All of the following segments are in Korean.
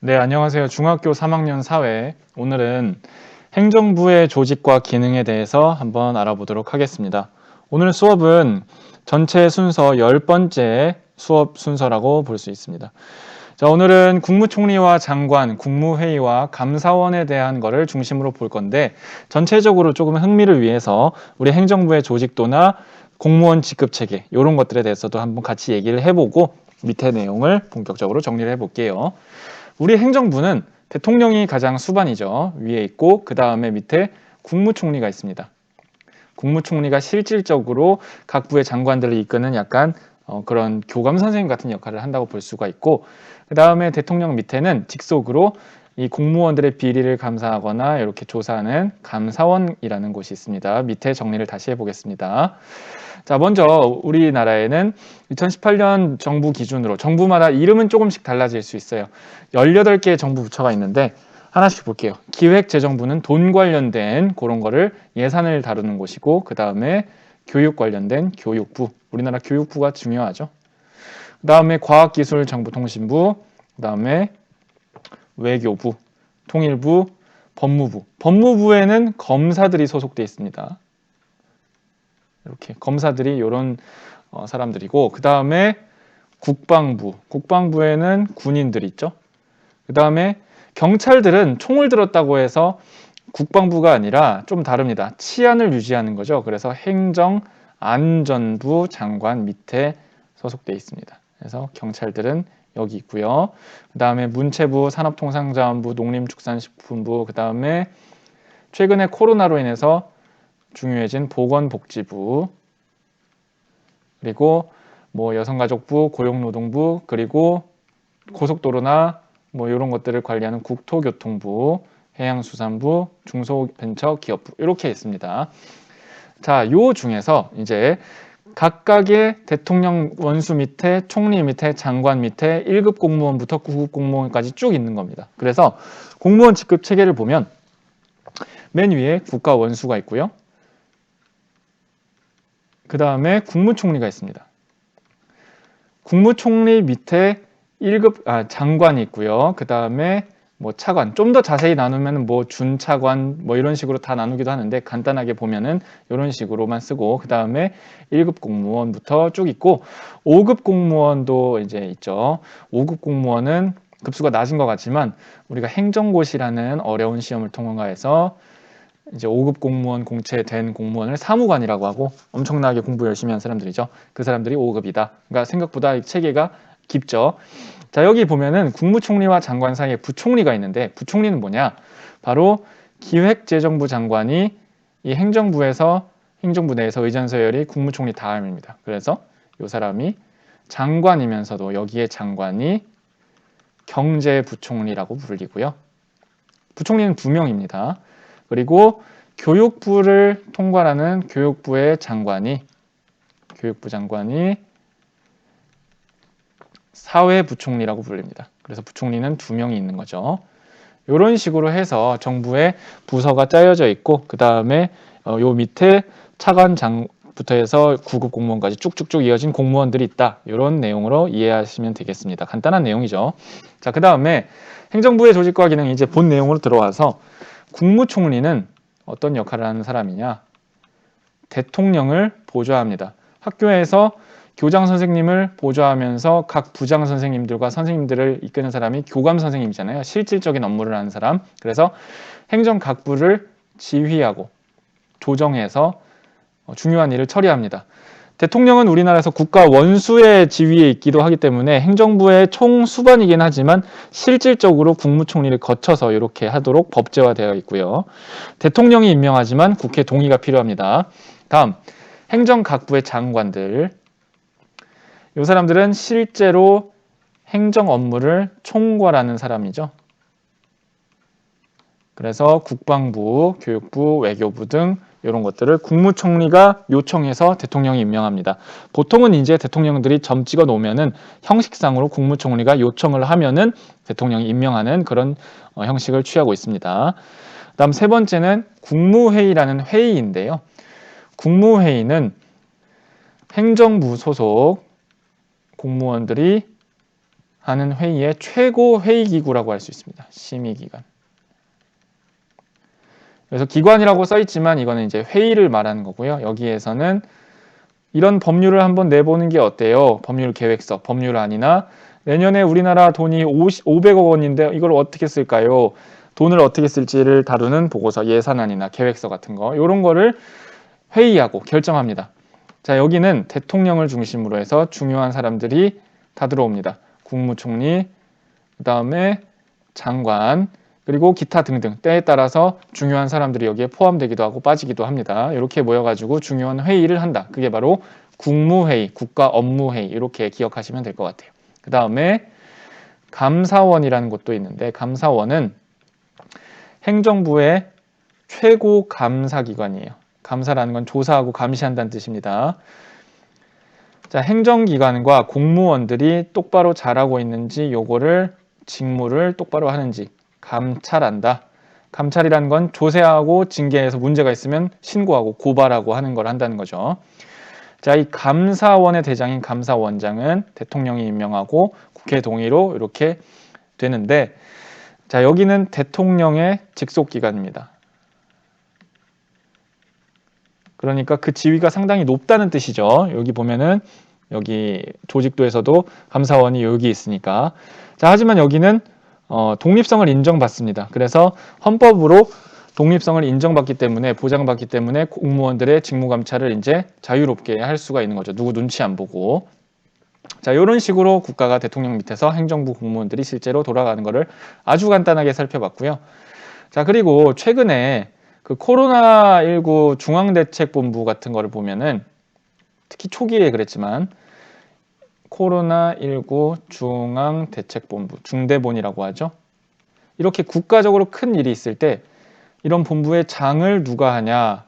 네, 안녕하세요. 중학교 3학년 사회. 오늘은 행정부의 조직과 기능에 대해서 한번 알아보도록 하겠습니다. 오늘 수업은 전체 순서 10번째 수업 순서라고 볼 수 있습니다. 자, 오늘은 국무총리와 장관, 국무회의와 감사원에 대한 거를 중심으로 볼 건데 전체적으로 조금 흥미를 위해서 우리 행정부의 조직도나 공무원 직급 체계 이런 것들에 대해서도 한번 같이 얘기를 해보고 밑에 내용을 본격적으로 정리를 해볼게요. 우리 행정부는 대통령이 가장 수반이죠. 위에 있고 그 다음에 밑에 국무총리가 있습니다. 국무총리가 실질적으로 각 부의 장관들을 이끄는 약간 그런 교감 선생님 같은 역할을 한다고 볼 수가 있고, 그 다음에 대통령 밑에는 직속으로 이 공무원들의 비리를 감사하거나 이렇게 조사하는 감사원이라는 곳이 있습니다. 밑에 정리를 다시 해보겠습니다. 자, 먼저 우리나라에는 2018년 정부 기준으로 정부마다 이름은 조금씩 달라질 수 있어요. 18개의 정부 부처가 있는데 하나씩 볼게요. 기획재정부는 돈 관련된 그런 거를 예산을 다루는 곳이고, 그 다음에 교육 관련된 교육부, 우리나라 교육부가 중요하죠. 그 다음에 과학기술정보통신부, 그 다음에 외교부, 통일부, 법무부. 법무부에는 검사들이 소속돼 있습니다. 이렇게 검사들이 이런 사람들이고, 그 다음에 국방부, 국방부에는 군인들이 있죠. 그 다음에 경찰들은 총을 들었다고 해서 국방부가 아니라 좀 다릅니다. 치안을 유지하는 거죠. 그래서 행정안전부 장관 밑에 소속돼 있습니다. 그래서 경찰들은 여기 있고요. 그 다음에 문체부, 산업통상자원부, 농림축산식품부, 그 다음에 최근에 코로나로 인해서 중요해진 보건복지부, 그리고 뭐 여성가족부, 고용노동부, 그리고 고속도로나 뭐 이런 것들을 관리하는 국토교통부, 해양수산부, 중소벤처기업부 이렇게 있습니다. 자, 요 중에서 이제 각각의 대통령 원수 밑에, 총리 밑에, 장관 밑에 1급 공무원부터 9급 공무원까지 쭉 있는 겁니다. 그래서 공무원 직급 체계를 보면 맨 위에 국가 원수가 있고요. 그 다음에 국무총리가 있습니다. 국무총리 밑에 1급 장관이 있고요. 그 다음에 뭐 차관, 좀 더 자세히 나누면 뭐 준차관 뭐 이런 식으로 다 나누기도 하는데 간단하게 보면은 이런 식으로만 쓰고, 그 다음에 1급 공무원부터 쭉 있고 5급 공무원도 이제 있죠. 5급 공무원은 급수가 낮은 것 같지만 우리가 행정고시라는 어려운 시험을 통과해서 이제 5급 공무원 공채된 공무원을 사무관이라고 하고 엄청나게 공부 열심히 한 사람들이죠. 그 사람들이 5급이다. 그러니까 생각보다 체계가 깊죠. 자, 여기 보면은 국무총리와 장관 사이에 부총리가 있는데 부총리는 뭐냐? 바로 기획재정부 장관이 이 행정부에서 행정부 내에서 의전서열이 국무총리 다음입니다. 그래서 이 사람이 장관이면서도 여기에 장관이 경제부총리라고 불리고요. 부총리는 2명입니다. 그리고 교육부를 통괄하는 교육부 장관이 사회부총리라고 불립니다. 그래서 부총리는 2명이 있는 거죠. 이런 식으로 해서 정부의 부서가 짜여져 있고, 그 다음에 요 밑에 차관장부터 해서 9급 공무원까지 쭉쭉쭉 이어진 공무원들이 있다. 이런 내용으로 이해하시면 되겠습니다. 간단한 내용이죠. 자, 그 다음에 행정부의 조직과 기능 이제 본 내용으로 들어와서 국무총리는 어떤 역할을 하는 사람이냐? 대통령을 보좌합니다. 학교에서 교장 선생님을 보좌하면서 각 부장 선생님들과 선생님들을 이끄는 사람이 교감 선생님이잖아요. 실질적인 업무를 하는 사람. 그래서 행정 각부를 지휘하고 조정해서 중요한 일을 처리합니다. 대통령은 우리나라에서 국가 원수의 지위에 있기도 하기 때문에 행정부의 총수반이긴 하지만 실질적으로 국무총리를 거쳐서 이렇게 하도록 법제화되어 있고요. 대통령이 임명하지만 국회 동의가 필요합니다. 다음, 행정각부의 장관들. 이 사람들은 실제로 행정 업무를 총괄하는 사람이죠. 그래서 국방부, 교육부, 외교부 등 이런 것들을 국무총리가 요청해서 대통령이 임명합니다. 보통은 이제 대통령들이 점 찍어 놓으면은 형식상으로 국무총리가 요청을 하면은 대통령이 임명하는 그런 형식을 취하고 있습니다. 다음 세 번째는 국무회의라는 회의인데요. 국무회의는 행정부 소속 공무원들이 하는 회의의 최고 회의기구라고 할 수 있습니다. 심의기관. 그래서 기관이라고 써 있지만 이거는 이제 회의를 말하는 거고요. 여기에서는 이런 법률을 한번 내보는 게 어때요? 법률 계획서, 법률안이나 내년에 우리나라 돈이 500억 원인데 이걸 어떻게 쓸까요? 돈을 어떻게 쓸지를 다루는 보고서, 예산안이나 계획서 같은 거 이런 거를 회의하고 결정합니다. 자, 여기는 대통령을 중심으로 해서 중요한 사람들이 다 들어옵니다. 국무총리, 그 다음에 장관, 그리고 기타 등등 때에 따라서 중요한 사람들이 여기에 포함되기도 하고 빠지기도 합니다. 이렇게 모여가지고 중요한 회의를 한다. 그게 바로 국무회의, 국가업무회의 이렇게 기억하시면 될 것 같아요. 그 다음에 감사원이라는 곳도 있는데 감사원은 행정부의 최고 감사기관이에요. 감사라는 건 조사하고 감시한다는 뜻입니다. 자, 행정기관과 공무원들이 똑바로 잘하고 있는지 요거를 직무를 똑바로 하는지 감찰한다. 감찰이라는 건 조사하고 징계해서 문제가 있으면 신고하고 고발하고 하는 걸 한다는 거죠. 자, 이 감사원의 대장인 감사원장은 대통령이 임명하고 국회 동의로 이렇게 되는데, 자, 여기는 대통령의 직속기관입니다. 그러니까 그 지위가 상당히 높다는 뜻이죠. 여기 보면은 여기 조직도에서도 감사원이 여기 있으니까. 자, 하지만 여기는 독립성을 인정받습니다. 그래서 헌법으로 독립성을 인정받기 때문에 보장받기 때문에 공무원들의 직무 감찰을 이제 자유롭게 할 수가 있는 거죠. 누구 눈치 안 보고. 자, 이런 식으로 국가가 대통령 밑에서 행정부 공무원들이 실제로 돌아가는 것을 아주 간단하게 살펴봤고요. 자, 그리고 최근에 그 코로나19 중앙대책본부 같은 거를 보면은 특히 초기에 그랬지만 코로나19 중앙대책본부, 중대본이라고 하죠. 이렇게 국가적으로 큰 일이 있을 때 이런 본부의 장을 누가 하냐?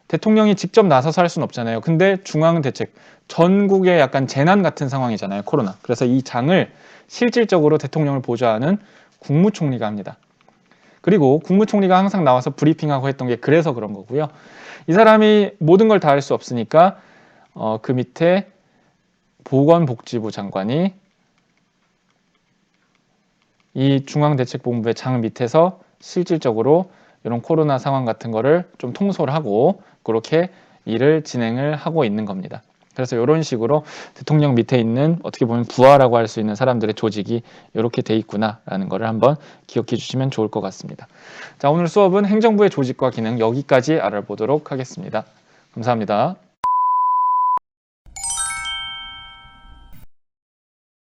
대통령이 직접 나서서 할 수는 없잖아요. 근데 중앙대책, 전국의 약간 재난 같은 상황이잖아요. 코로나. 그래서 이 장을 실질적으로 대통령을 보좌하는 국무총리가 합니다. 그리고 국무총리가 항상 나와서 브리핑하고 했던 게 그래서 그런 거고요. 이 사람이 모든 걸 다 할 수 없으니까 그 밑에 보건복지부 장관이 이 중앙대책본부의 장 밑에서 실질적으로 이런 코로나 상황 같은 거를 좀 통솔하고 그렇게 일을 진행을 하고 있는 겁니다. 그래서 이런 식으로 대통령 밑에 있는 어떻게 보면 부하라고 할 수 있는 사람들의 조직이 이렇게 돼 있구나라는 거를 한번 기억해 주시면 좋을 것 같습니다. 자, 오늘 수업은 행정부의 조직과 기능 여기까지 알아보도록 하겠습니다. 감사합니다.